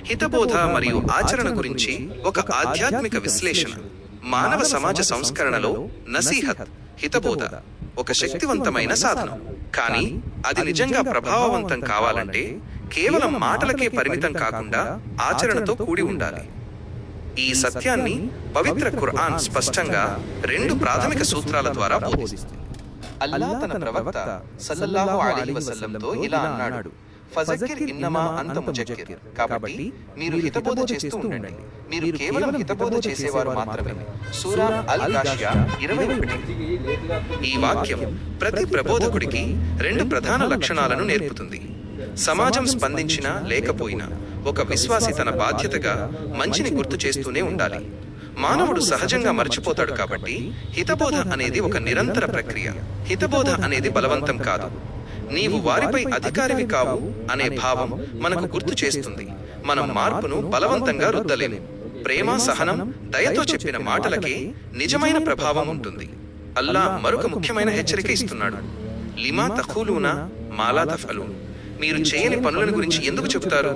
హితబోధ మరియు ఆచరణ గురించి ఒక ఆధ్యాత్మిక విశ్లేషణ. మానవ సమాజ సంస్కరణలో నసీహత్, హితబోధ ఒక శక్తివంతమైన సాధనం. కానీ అది నిజంగా ప్రభావవంతం కావాలంటే కేవలం మాటలకే పరిమితం కాకుండా ఆచరణతో కూడి ఉండాలి. ఈ సత్యాన్ని పవిత్ర ఖురాన్ స్పష్టంగా 2 ప్రాథమిక సూత్రాల ద్వారా బోధిస్తుంది. అల్లాహ్ తన ప్రవక్త సల్లల్లాహు అలైహి వసల్లంతో ఇలా అన్నాడు, ఫజక్కిర్ ఇన్నమా అంత ముజక్కిర్. కాబట్టి మీరు హితబోధ చేస్తూ ఉండండి, మీరు కేవలం హితబోధ చేసేవారు మాత్రమే. సూరా అల్-గాషియా 21. ఈ వాక్యం ప్రతి ప్రబోధకుడికి 2 ప్రధాన లక్షణాలను నేర్పుతుంది. సమాజం స్పందించినా లేకపోయినా ఒక విశ్వాసి తన బాధ్యతగా మంచిని గుర్తు చేస్తూనే ఉండాలి. మానవుడు సహజంగా మర్చిపోతాడు కాబట్టి హితబోధ అనేది ఒక నిరంతర ప్రక్రియ. హితబోధ అనేది బలవంతం కాదు. నీవు వారిపై అధికారివి కావు అనే భావం మనకు గుర్తు చేస్తుంది. మనం మార్పును బలవంతంగా రుద్దలేము. ప్రేమ, సహనం, దయతో చెప్పిన మాటలకే నిజమైన ప్రభావం ఉంటుంది. అల్లాహ్ మరొక ముఖ్యమైన హెచ్చరిక ఇస్తున్నాడు. లిమా తఖూలూనా మాలా తఫ్అలూన్. మీరు చేయని పనులను గురించి ఎందుకు చెబుతారు?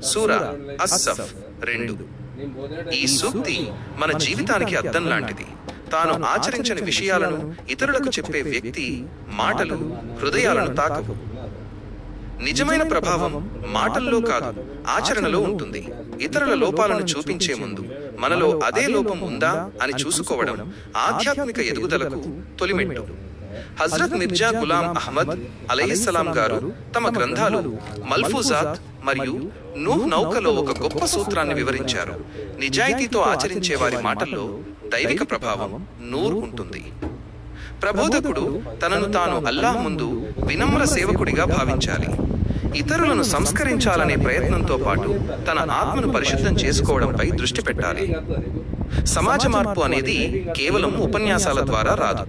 సూరా అస్-సఫ్ 2. ఈ సూక్తి మన జీవితానికి అద్దం లాంటిది. తాను ఆచరించని విషయాలను ఇతరులకు చెప్పే వ్యక్తి మాటలు హృదయాలను తాకవు. నిజమైన ప్రభావం మాటల్లో కాదు, ఆచరణలో ఉంటుంది. ఇతరుల లోపాలను చూపించే ముందు మనలో అదే లోపం ఉందా అని చూసుకోవడం ఆధ్యాత్మిక ఎదుగుదలకు తొలిమెట్టు. హజ్రత్ మిర్జా గులాం అహ్మద్ అలైహిస్సలాం గారు తమ గ్రంథాలు మల్ఫూజాత్ మరియు నూహ్ నౌకలో ఒక గొప్ప సూత్రాన్ని వివరించారు. నిజాయితీతో ఆచరించే వారి మాటల్లో దైవిక ప్రభావం నూర్ ఉంటుంది. ప్రబోధకుడు తనను తాను అల్లాహ్ ముందు వినమ్ర సేవకుడిగా భావించాలి. ఇతరులను సంస్కరించాలనే ప్రయత్నంతో పాటు తన ఆత్మను పరిశుద్ధం చేసుకోవడంపై దృష్టి పెట్టాలి. సమాజ మార్పు అనేది కేవలం ఉపన్యాసాల ద్వారా రాదు.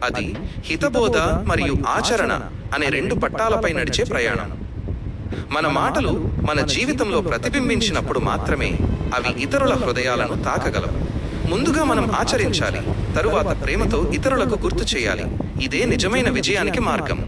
అది హితబోధ మరియు ఆచరణ అనే 2 పట్టాలపై నడిచే ప్రయాణం. మన మాటలు మన జీవితంలో ప్రతిబింబించినప్పుడు మాత్రమే అవి ఇతరుల హృదయాలను తాకగలవు. ముందుగా మనం ఆచరించాలి, తరువాత ప్రేమతో ఇతరులకు గుర్తు చేయాలి. ఇదే నిజమైన విజయానికి మార్గం.